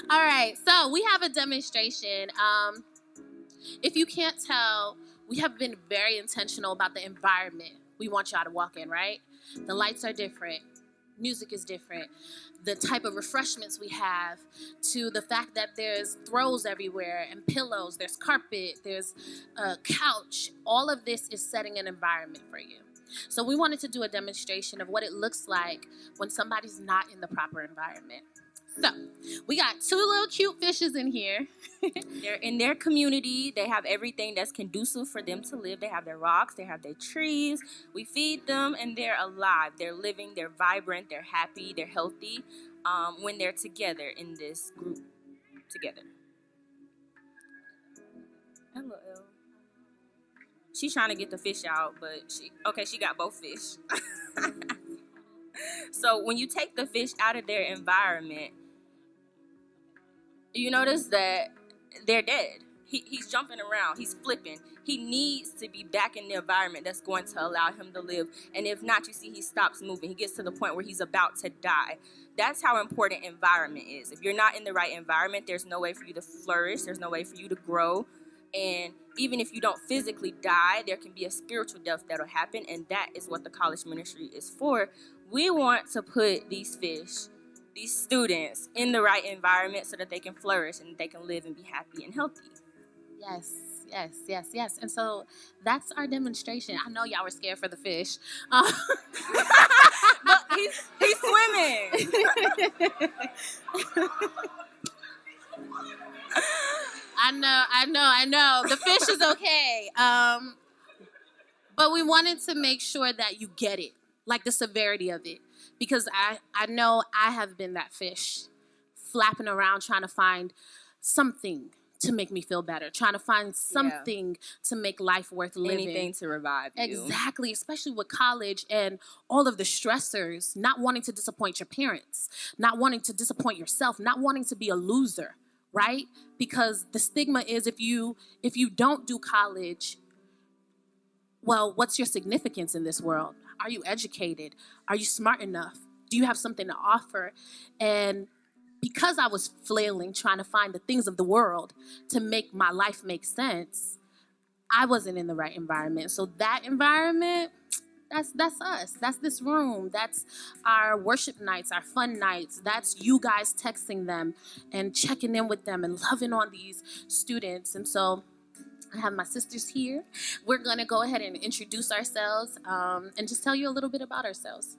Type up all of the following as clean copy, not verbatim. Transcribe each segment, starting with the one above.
All right, so we have a demonstration. If you can't tell, we have been very intentional about the environment we want y'all to walk in, right? The lights are different. Music is different. The type of refreshments we have, to the fact that there's throws everywhere and pillows, there's carpet, there's a couch. All of this is setting an environment for you. So we wanted to do a demonstration of what it looks like when somebody's not in the proper environment. So we got two little cute fishes in here. They're in their community. They have everything that's conducive for them to live. They have their rocks. They have their trees. We feed them, and they're alive. They're living. They're vibrant. They're happy. They're healthy when they're together in this group together. Hello, Elle. She's trying to get the fish out, but she got both fish. So when you take the fish out of their environment, you notice that they're dead. He's jumping around. He's flipping. He needs to be back in the environment that's going to allow him to live. And if not, you see he stops moving. He gets to the point where he's about to die. That's how important environment is. If you're not in the right environment, there's no way for you to flourish. There's no way for you to grow. And even if you don't physically die, there can be a spiritual death that'll happen. And that is what the college ministry is for. We want to put these fish, these students, in the right environment so that they can flourish and they can live and be happy and healthy. Yes. And so that's our demonstration. I know y'all were scared for the fish. But he's swimming. I know. The fish is okay. But we wanted to make sure that you get it, like the severity of it. Because I know I have been that fish, flapping around trying to find something to make me feel better, trying to find something to make life worth living. Anything to revive you. Exactly, especially with college and all of the stressors, not wanting to disappoint your parents, not wanting to disappoint yourself, not wanting to be a loser, right? Because the stigma is if you don't do college, well, what's your significance in this world? Are you educated? Are you smart enough? Do you have something to offer? And because I was flailing, trying to find the things of the world to make my life make sense, I wasn't in the right environment. So that environment, that's us. That's this room. That's our worship nights, our fun nights. That's you guys texting them and checking in with them and loving on these students. And so I have my sisters here. We're going to go ahead and introduce ourselves and just tell you a little bit about ourselves.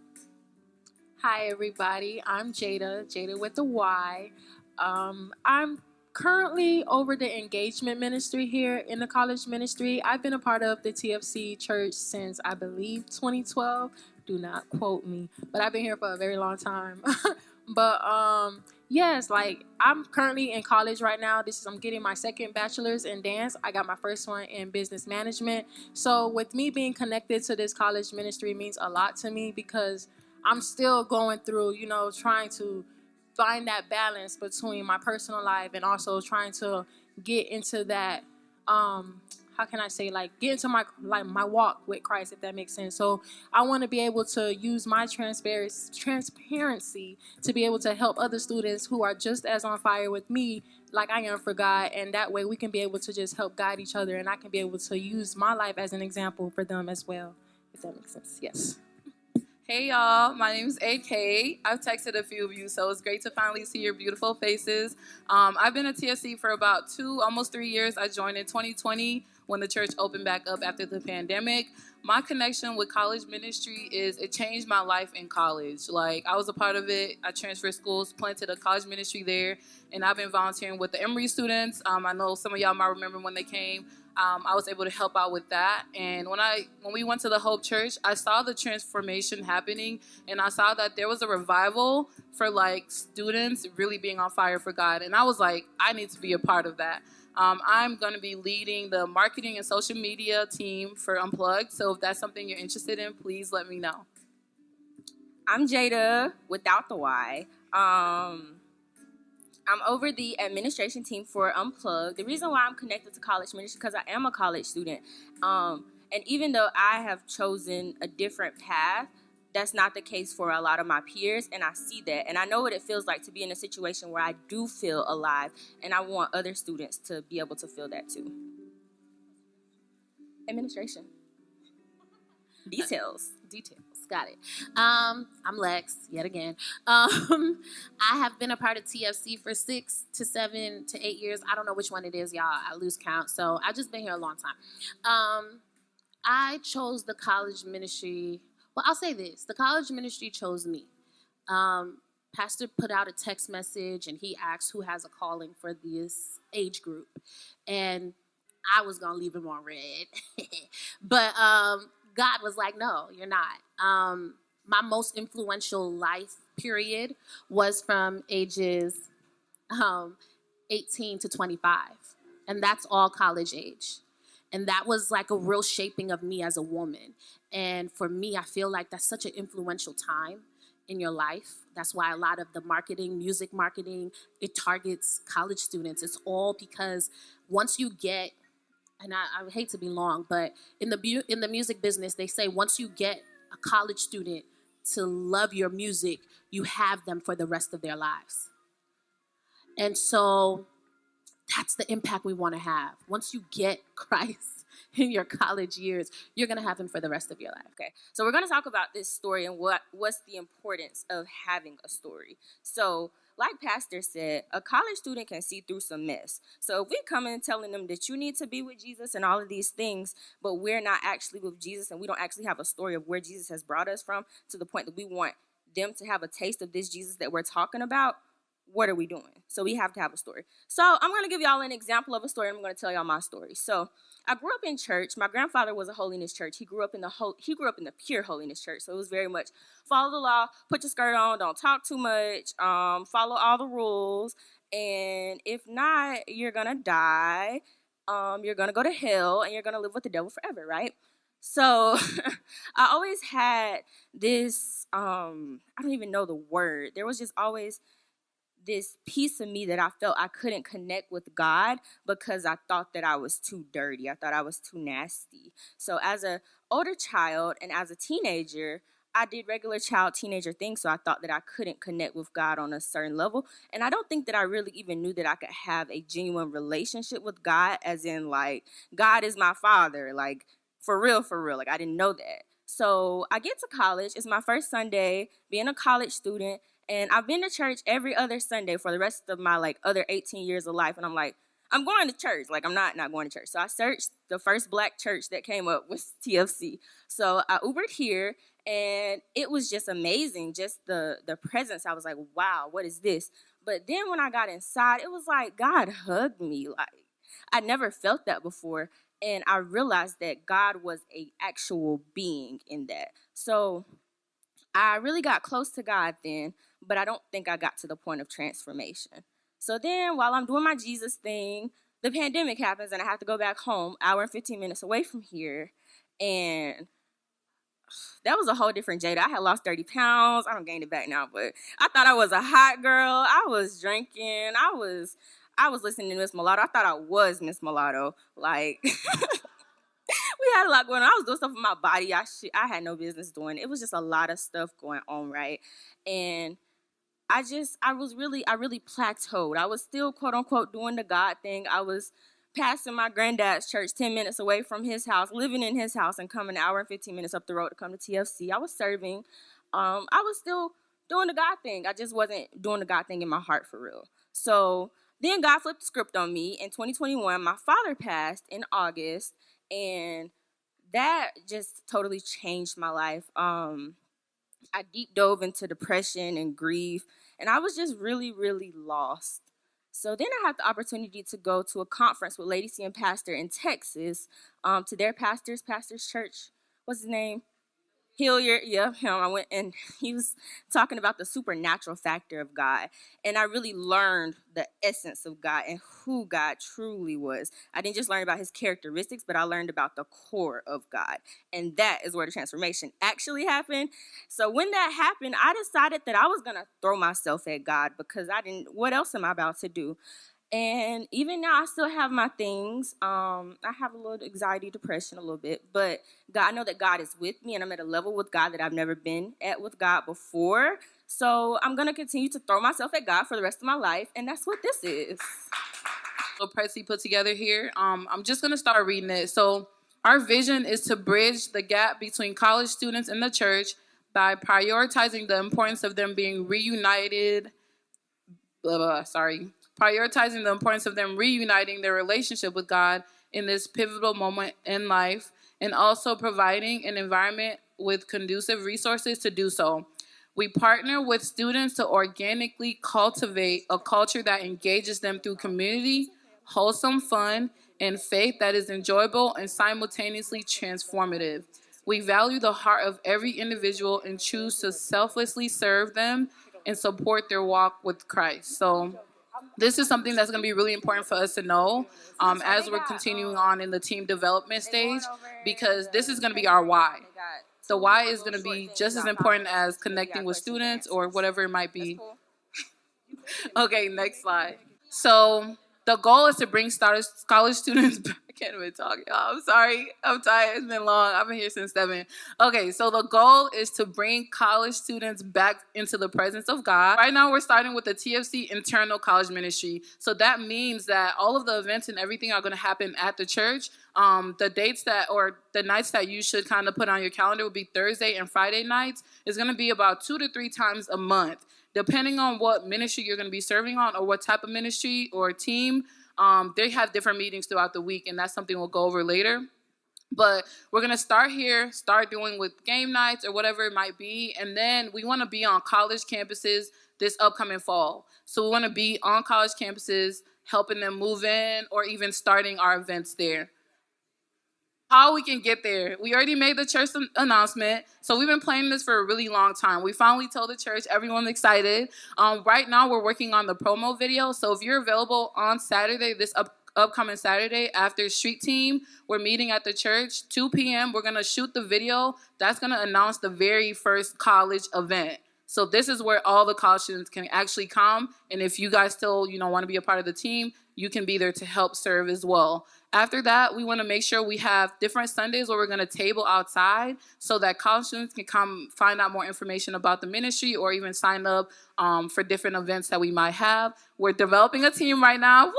Hi, everybody. I'm Jada with the Y. I'm currently over the engagement ministry here in the college ministry. I've been a part of the TFC church since, I believe, 2012. Do not quote me, but I've been here for a very long time. But yes, like I'm currently in college right now. I'm getting my second bachelor's in dance. I got my first one in business management. So with me being connected to this college ministry means a lot to me because I'm still going through, trying to find that balance between my personal life and also trying to get into that, get into my walk with Christ, if that makes sense. So I want to be able to use my transparency to be able to help other students who are just as on fire with me like I am for God. And that way we can be able to just help guide each other, and I can be able to use my life as an example for them as well, if that makes sense. Yes. Hey y'all, my name is AK. I've texted a few of you, so it's great to finally see your beautiful faces. I've been at TFC for about almost 3 years. I joined in 2020 when the church opened back up after the pandemic. My connection with college ministry is it changed my life in college. Like, I was a part of it. I transferred schools, planted a college ministry there, and I've been volunteering with the Emory students. I know some of y'all might remember when they came. I was able to help out with that. And when we went to the Hope Church, I saw the transformation happening, and I saw that there was a revival for students really being on fire for God. And I was like, I need to be a part of that. I'm going to be leading the marketing and social media team for Unplugged. So if that's something you're interested in, please let me know. I'm Jada without the Y. I'm over the administration team for Unplugged. The reason why I'm connected to college ministry is because I am a college student. And even though I have chosen a different path, that's not the case for a lot of my peers, and I see that. And I know what it feels like to be in a situation where I do feel alive, and I want other students to be able to feel that too. Administration. Details. Got it. I'm Lex, yet again. I have been a part of TFC for 6 to 7 to 8 years. I don't know which one it is, y'all. I lose count. So I've just been here a long time. I chose the college ministry. Well, I'll say this. The college ministry chose me. Pastor put out a text message, and he asked who has a calling for this age group. And I was going to leave him on red. But God was like, no, you're not. My most influential life period was from ages 18 to 25. And that's all college age. And that was like a real shaping of me as a woman. And for me, I feel like that's such an influential time in your life. That's why a lot of the marketing, music marketing, it targets college students. It's all because once you get, and I hate to be long, but in the music business, they say once you get a college student to love your music, you have them for the rest of their lives. And so that's the impact we want to have. Once you get Christ in your college years, you're going to have him for the rest of your life. Okay, so we're going to talk about this story and what's the importance of having a story. So, like Pastor said, a college student can see through some mess. So if we come in telling them that you need to be with Jesus and all of these things, but we're not actually with Jesus and we don't actually have a story of where Jesus has brought us from to the point that we want them to have a taste of this Jesus that we're talking about, what are we doing? So we have to have a story. So I'm going to give y'all an example of a story, and I'm going to tell y'all my story. So I grew up in church. My grandfather was a holiness church. He grew up in the pure holiness church. So it was very much follow the law, put your skirt on, don't talk too much, follow all the rules, and if not, you're going to die. You're going to go to hell, and you're going to live with the devil forever, right? So I always had this, I don't even know the word. There was just always this piece of me that I felt I couldn't connect with God because I thought that I was too dirty. I thought I was too nasty. So as an older child and as a teenager, I did regular teenager things, so I thought that I couldn't connect with God on a certain level. And I don't think that I really even knew that I could have a genuine relationship with God, as in, like, God is my father, like, for real. Like, I didn't know that. So I get to college. It's my first Sunday being a college student. And I've been to church every other Sunday for the rest of my, like, other 18 years of life. And I'm like, I'm going to church. Like, I'm not going to church. So I searched the first black church that came up was TFC. So I Ubered here, and it was just amazing. Just the presence. I was like, wow, what is this? But then when I got inside, it was like God hugged me. Like, I never felt that before. And I realized that God was an actual being in that. So I really got close to God then, but I don't think I got to the point of transformation. So then while I'm doing my Jesus thing, the pandemic happens and I have to go back home, hour and 15 minutes away from here. And that was a whole different Jada. I had lost 30 pounds. I don't gain it back now, but I thought I was a hot girl. I was drinking. I was listening to Miss Mulatto. I thought I was Miss Mulatto. Like, we had a lot going on. I was doing stuff with my body I had no business doing. It was just a lot of stuff going on, right? And I really plateaued. I was still, quote unquote, doing the God thing. I was passing my granddad's church 10 minutes away from his house, living in his house, and coming an hour and 15 minutes up the road to come to TFC. I was serving. I was still doing the God thing. I just wasn't doing the God thing in my heart for real. So then God flipped the script on me. In 2021, my father passed in August, and that just totally changed my life. I deep dove into depression and grief, and I was just really, really lost. So then I had the opportunity to go to a conference with Lady C and Pastor in Texas, to their pastor's church. What's his name? Hilliard, yeah, him. I went, and he was talking about the supernatural factor of God. And I really learned the essence of God and who God truly was. I didn't just learn about his characteristics, but I learned about the core of God. And that is where the transformation actually happened. So when that happened, I decided that I was going to throw myself at God because what else am I about to do? And even now, I still have my things. I have a little anxiety, depression, a little bit. But God, I know that God is with me, and I'm at a level with God that I've never been at with God before. So I'm going to continue to throw myself at God for the rest of my life, and that's what this is. So Prezi put together here. I'm just going to start reading it. So our vision is to bridge the gap between college students and the church by prioritizing the importance of them being reunited, prioritizing the importance of them reuniting their relationship with God in this pivotal moment in life, and also providing an environment with conducive resources to do so. We partner with students to organically cultivate a culture that engages them through community, wholesome fun, and faith that is enjoyable and simultaneously transformative. We value the heart of every individual and choose to selflessly serve them and support their walk with Christ. So this is something that's going to be really important for us to know as we're continuing on in the team development stage, because this is going to be our why. The why is going to be just as important as connecting with students or whatever it might be. Okay, next slide. So the goal is to bring college students back. I can't even talk, y'all. I'm sorry. I'm tired. It's been long. I've been here since 7. Okay, so the goal is to bring college students back into the presence of God. Right now, we're starting with the TFC internal college ministry. So that means that all of the events and everything are going to happen at the church. The dates or the nights that you should kind of put on your calendar would be Thursday and Friday nights. It's going to be about 2 to 3 times a month. Depending on what ministry you're going to be serving on or what type of ministry or team, they have different meetings throughout the week, and that's something we'll go over later. But we're going to start doing with game nights or whatever it might be, and then we want to be on college campuses this upcoming fall. So we want to be on college campuses, helping them move in or even starting our events there. How we can get there. We already made the church announcement, so we've been planning this for a really long time. We finally told the church, everyone's excited. Right now, we're working on the promo video, so if you're available on Saturday, this upcoming Saturday after street team, we're meeting at the church, 2 p.m. We're going to shoot the video. That's going to announce the very first college event. So this is where all the college students can actually come, and if you guys still, want to be a part of the team, you can be there to help serve as well. After that, we want to make sure we have different Sundays where we're going to table outside so that college students can come find out more information about the ministry or even sign up for different events that we might have. We're developing a team right now. Woo!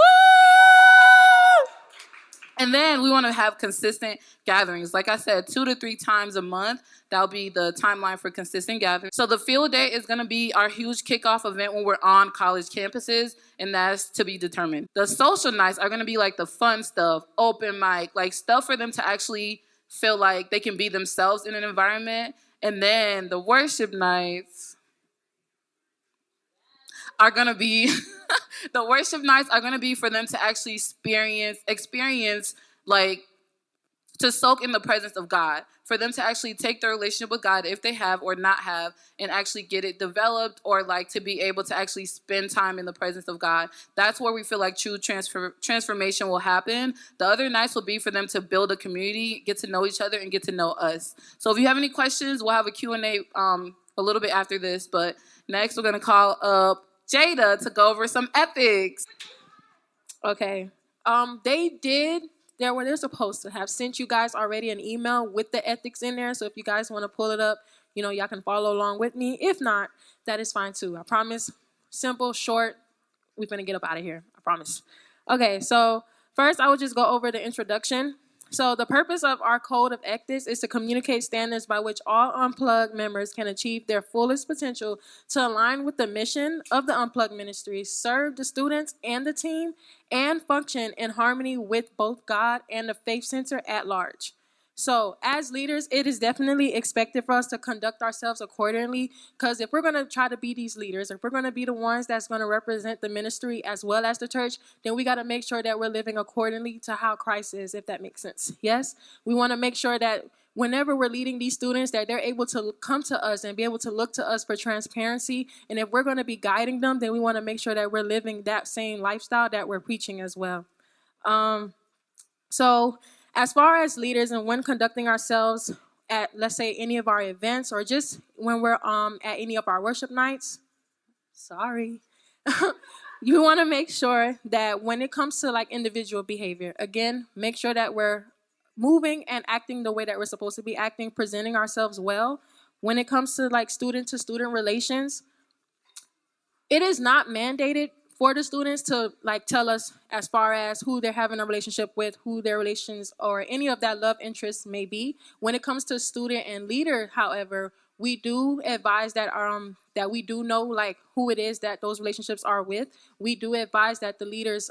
And then we want to have consistent gatherings. Like I said, 2 to 3 times a month. That'll be the timeline for consistent gatherings. So the field day is going to be our huge kickoff event when we're on college campuses, and that's to be determined. The social nights are going to be like the fun stuff, open mic, like stuff for them to actually feel like they can be themselves in an environment. And then the worship nights are going to be the worship nights are going to be for them to actually experience like to soak in the presence of God, for them to actually take their relationship with God, if they have or not have, and actually get it developed, or like to be able to actually spend time in the presence of God. That's where we feel like true transformation will happen. The other nights will be for them to build a community, get to know each other, and get to know us. So if you have any questions, we'll have a Q&A a little bit after this, but next we're going to call up Jada to go over some ethics. Okay. They're supposed to have sent you guys already an email with the ethics in there. So if you guys want to pull it up, y'all can follow along with me. If not, that is fine too. I promise. Simple, short. We're going to get up out of here. I promise. Okay. So first I will just go over the introduction. So the purpose of our code of ethics is to communicate standards by which all Unplugged members can achieve their fullest potential to align with the mission of the Unplugged ministry, serve the students and the team, and function in harmony with both God and the Faith Center at large. So as leaders, it is definitely expected for us to conduct ourselves accordingly, because if we're going to try to be these leaders, if we're going to be the ones that's going to represent the ministry as well as the church, then we got to make sure that we're living accordingly to how Christ is, if that makes sense. Yes, we want to make sure that whenever we're leading these students, that they're able to come to us and be able to look to us for transparency. And if we're going to be guiding them, then we want to make sure that we're living that same lifestyle that we're preaching as well. So as far as leaders and when conducting ourselves at, let's say, any of our events, or just when we're at any of our worship nights, You want to make sure that when it comes to like individual behavior, again, make sure that we're moving and acting the way that we're supposed to be acting, presenting ourselves well. When it comes to like student to student relations, it is not mandated for the students to like tell us as far as who they're having a relationship with, who their relations or any of that love interest may be. When it comes to student and leader, however, we do advise that that we do know like who it is that those relationships are with. We do advise that the leaders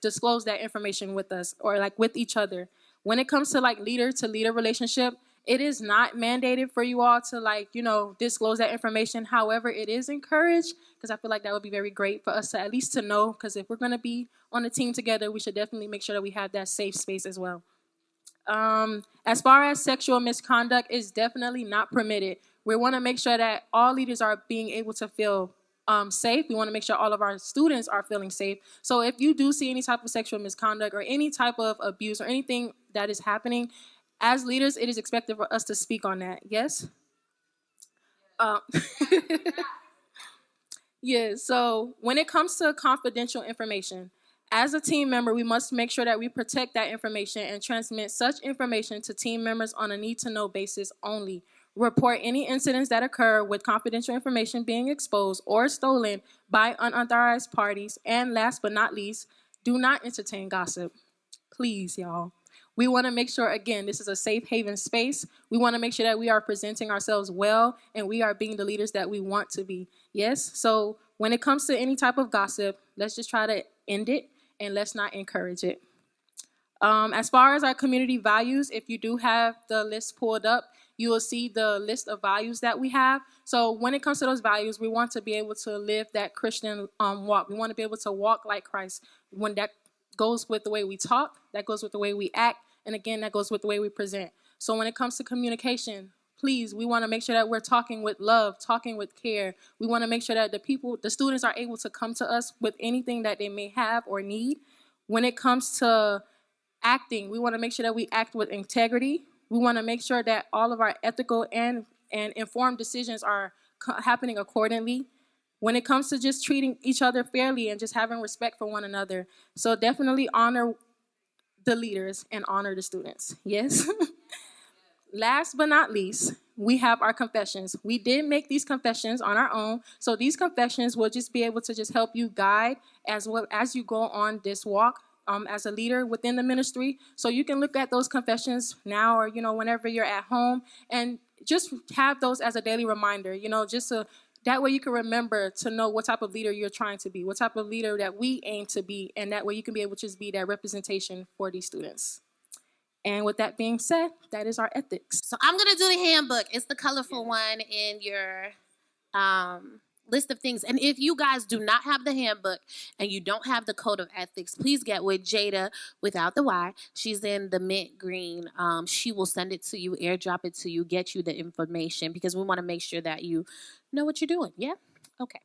disclose that information with us or like with each other. When it comes to like leader to leader relationship, it is not mandated for you all to like, disclose that information. However, it is encouraged because I feel like that would be very great for us to at least to know, because if we're going to be on a team together, we should definitely make sure that we have that safe space as well. As far as sexual misconduct is definitely not permitted. We want to make sure that all leaders are being able to feel safe. We want to make sure all of our students are feeling safe. So if you do see any type of sexual misconduct or any type of abuse or anything that is happening, as leaders, it is expected for us to speak on that. Yes? Yeah, so when it comes to confidential information, as a team member, we must make sure that we protect that information and transmit such information to team members on a need-to-know basis only. Report any incidents that occur with confidential information being exposed or stolen by unauthorized parties. And last but not least, do not entertain gossip. Please, y'all. We want to make sure, again, this is a safe haven space. We want to make sure that we are presenting ourselves well and we are being the leaders that we want to be. Yes? So when it comes to any type of gossip, let's just try to end it and let's not encourage it. As far as our community values, if you do have the list pulled up, you will see the list of values that we have. So when it comes to those values, we want to be able to live that Christian walk. We want to be able to walk like Christ. When that goes with the way we talk, that goes with the way we act, and again, that goes with the way we present. So when it comes to communication, please, we want to make sure that we're talking with love, talking with care. We want to make sure that the students are able to come to us with anything that they may have or need. When it comes to acting, we want to make sure that we act with integrity. We want to make sure that all of our ethical and informed decisions are happening accordingly. When it comes to just treating each other fairly and just having respect for one another. So definitely honor the leaders and honor the students. Yes? Last but not least, we have our confessions. We did make these confessions on our own. So these confessions will just be able to just help you guide as well as you go on this walk as a leader within the ministry. So you can look at those confessions now or, whenever you're at home and just have those as a daily reminder, just so that way you can remember to know what type of leader you're trying to be, what type of leader that we aim to be, and that way you can be able to just be that representation for these students. And with that being said, that is our ethics. So I'm going to do the handbook. It's the colorful one in your list of things. And if you guys do not have the handbook and you don't have the code of ethics, please get with Jada without the Y. She's in the mint green. She will send it to you, airdrop it to you, get you the information because we want to make sure that you know what you're doing. Yeah? Okay.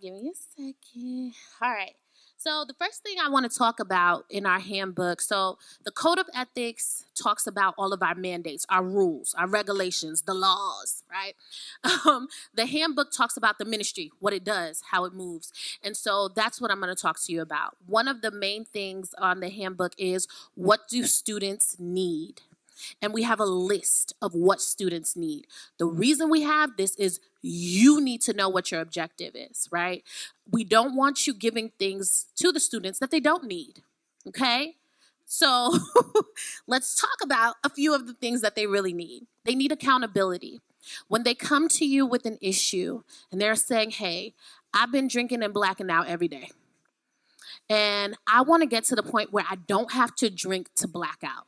Give me a second. All right. So the first thing I want to talk about in our handbook, so the Code of Ethics talks about all of our mandates, our rules, our regulations, the laws, right? The handbook talks about the ministry, what it does, how it moves. And so that's what I'm going to talk to you about. One of the main things on the handbook is what do students need? And we have a list of what students need. The reason we have this is you need to know what your objective is, right? We don't want you giving things to the students that they don't need, okay? So let's talk about a few of the things that they really need. They need accountability. When they come to you with an issue and they're saying, hey, I've been drinking and blacking out every day, and I want to get to the point where I don't have to drink to black out.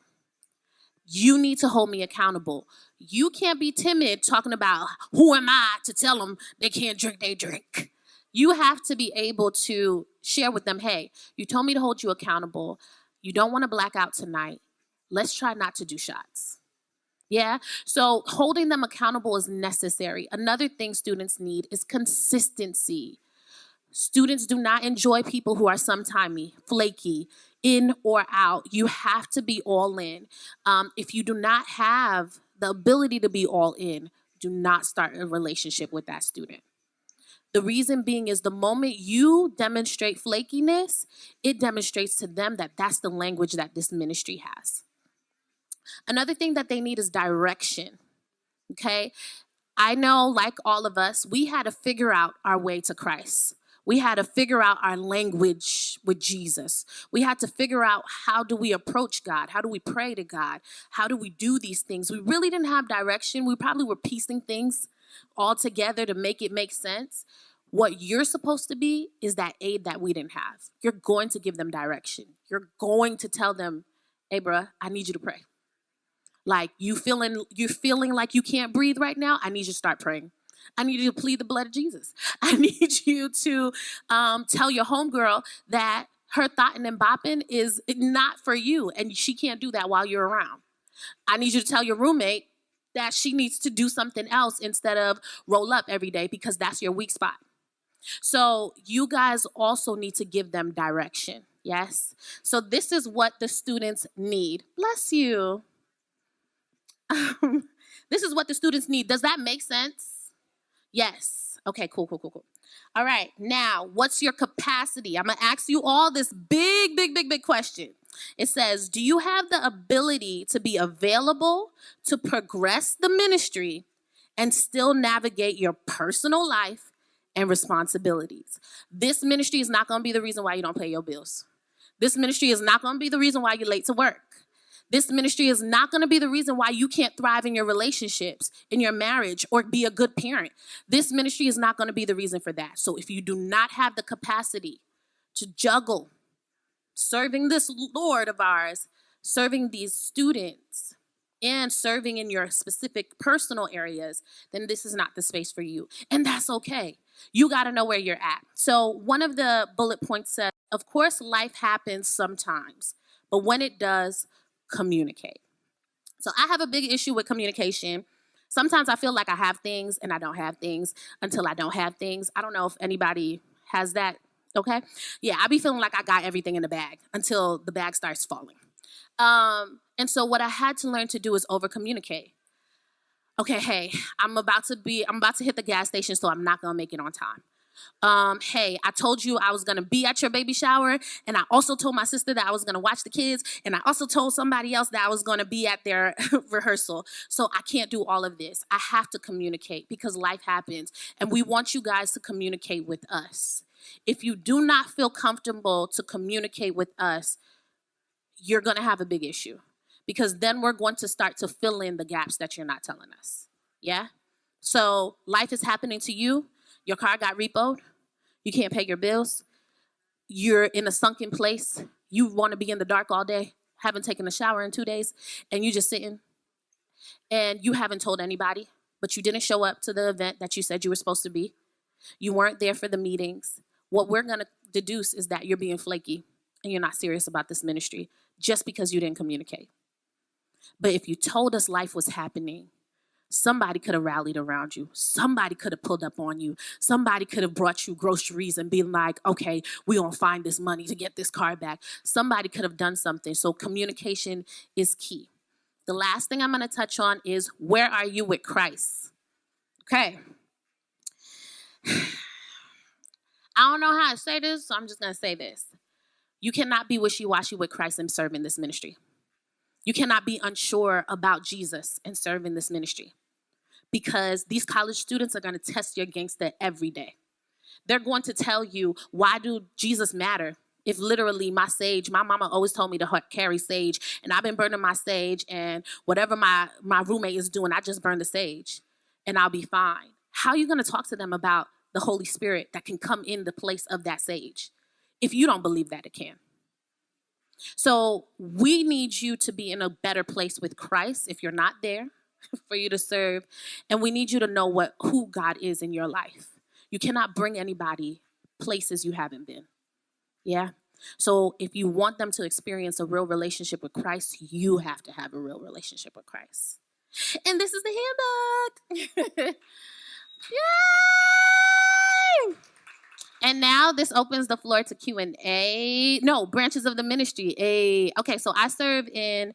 You need to hold me accountable. You can't be timid talking about who am I to tell them they can't drink, they drink. You have to be able to share with them, hey, you told me to hold you accountable. You don't want to black out tonight. Let's try not to do shots. Yeah? So holding them accountable is necessary. Another thing students need is consistency. Students do not enjoy people who are sometimey, flaky, in or out. You have to be all in. If you do not have the ability to be all in, do not start a relationship with that student. The reason being is the moment you demonstrate flakiness, it demonstrates to them that that's the language that this ministry has. Another thing that they need is direction, okay? I know, like all of us, we had to figure out our way to Christ. We had to figure out our language with Jesus. We had to figure out, how do we approach God? How do we pray to God? How do we do these things? We really didn't have direction. We probably were piecing things all together to make it make sense. What you're supposed to be is that aid that we didn't have. You're going to give them direction. You're going to tell them, hey, bruh, I need you to pray. Like, you're feeling like you can't breathe right now? I need you to start praying. I need you to plead the blood of Jesus. I need you to tell your homegirl that her thoughting and bopping is not for you, and she can't do that while you're around. I need you to tell your roommate that she needs to do something else instead of roll up every day, because that's your weak spot. So you guys also need to give them direction, yes? So this is what the students need. Bless you. This is what the students need. Does that make sense? Yes. Okay, cool. All right, now, what's your capacity? I'm going to ask you all this big question. It says, do you have the ability to be available to progress the ministry and still navigate your personal life and responsibilities? This ministry is not going to be the reason why you don't pay your bills. This ministry is not going to be the reason why you're late to work. This ministry is not going to be the reason why you can't thrive in your relationships, in your marriage, or be a good parent. This ministry is not going to be the reason for that. So if you do not have the capacity to juggle serving this Lord of ours, serving these students, and serving in your specific personal areas, then this is not the space for you. And that's okay. You got to know where you're at. So one of the bullet points says, of course, life happens sometimes, but when it does, communicate. So I have a big issue with communication. Sometimes I feel like I have things and I don't have things until I don't have things. I don't know if anybody has that, okay? Yeah, I be feeling like I got everything in the bag until the bag starts falling. And so what I had to learn to do is over-communicate. Okay, hey, I'm about to hit the gas station, so I'm not gonna make it on time. Hey, I told you I was going to be at your baby shower, and I also told my sister that I was going to watch the kids, and I also told somebody else that I was going to be at their rehearsal. So I can't do all of this. I have to communicate because life happens, and we want you guys to communicate with us. If you do not feel comfortable to communicate with us, you're going to have a big issue, because then we're going to start to fill in the gaps that you're not telling us. Yeah? So life is happening to you. Your car got repoed. You can't pay your bills. You're in a sunken place. You want to be in the dark all day, haven't taken a shower in 2 days, and you just sitting. And you haven't told anybody, but you didn't show up to the event that you said you were supposed to be. You weren't there for the meetings. What we're going to deduce is that you're being flaky and you're not serious about this ministry just because you didn't communicate. But if you told us life was happening, somebody could have rallied around you. Somebody could have pulled up on you. Somebody could have brought you groceries and been like, okay, we're going to find this money to get this car back. Somebody could have done something. So communication is key. The last thing I'm going to touch on is, where are you with Christ? Okay. I don't know how to say this, so I'm just going to say this. You cannot be wishy-washy with Christ and serving this ministry. You cannot be unsure about Jesus and serving this ministry, because these college students are going to test your gangster every day. They're going to tell you, why do Jesus matter? If literally my mama always told me to carry sage, and I've been burning my sage, and whatever my roommate is doing, I just burn the sage and I'll be fine. How are you going to talk to them about the Holy Spirit that can come in the place of that sage if you don't believe that it can? So we need you to be in a better place with Christ if you're not there, for you to serve. And we need you to know who God is in your life. You cannot bring anybody places you haven't been. Yeah? So if you want them to experience a real relationship with Christ, you have to have a real relationship with Christ. And this is the handbook. Yay! And now this opens the floor to Q&A. No, branches of the ministry. Okay, so I serve in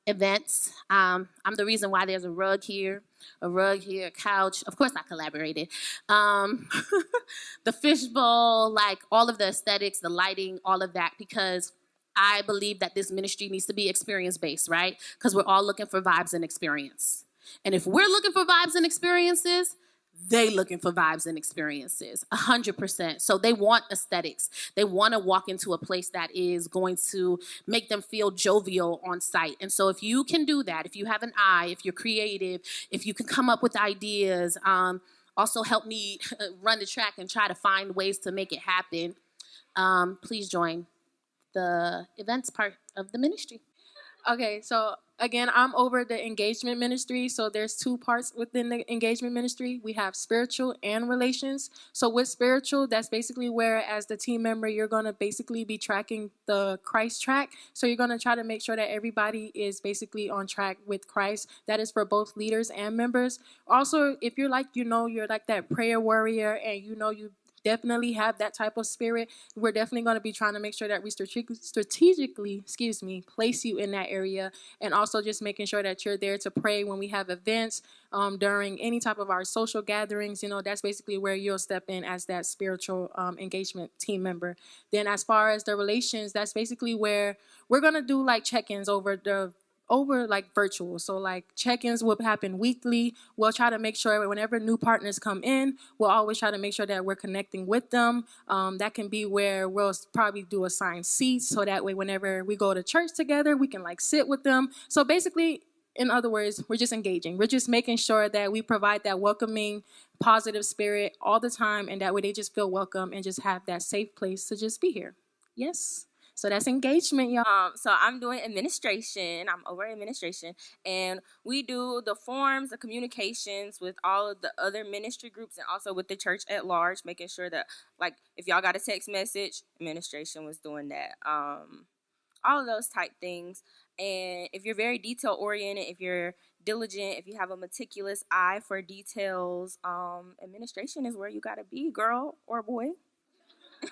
events. I'm the reason why there's a rug here. a rug here, a couch. Of course, I collaborated. The fishbowl, like all of the aesthetics, the lighting, all of that, because I believe that this ministry needs to be experience-based, right? Because we're all looking for vibes and experience. And if we're looking for vibes and experiences, they looking for vibes and experiences, 100%. So they want aesthetics. They want to walk into a place that is going to make them feel jovial on site. And so if you can do that, if you have an eye, if you're creative, if you can come up with ideas, also help me run the track and try to find ways to make it happen, please join the events part of the ministry. Okay, so again, I'm over the engagement ministry. So there's two parts within the engagement ministry. We have spiritual and relations. So with spiritual, that's basically where, as the team member, you're going to basically be tracking the Christ track. So you're going to try to make sure that everybody is basically on track with Christ. That is for both leaders and members. Also, if you're like, you're like that prayer warrior and you definitely have that type of spirit, we're definitely going to be trying to make sure that we strategically, place you in that area, and also just making sure that you're there to pray when we have events, during any type of our social gatherings. That's basically where you'll step in as that spiritual engagement team member. Then as far as the relations, that's basically where we're going to do like check-ins over like virtual. So like check-ins will happen weekly. We'll try to make sure whenever new partners come in, we'll always try to make sure that we're connecting with them. That can be where we'll probably do assigned seats, so that way whenever we go to church together, we can like sit with them. So basically, in other words, we're just engaging. We're just making sure that we provide that welcoming, positive spirit all the time, and that way they just feel welcome and just have that safe place to just be here. Yes. So that's engagement, y'all. So I'm doing administration. I'm over administration, and we do the forms, the communications with all of the other ministry groups, and also with the church at large, making sure that, like, if y'all got a text message, administration was doing that. All of those type things. And if you're very detail oriented, if you're diligent, if you have a meticulous eye for details, administration is where you gotta be, girl or boy.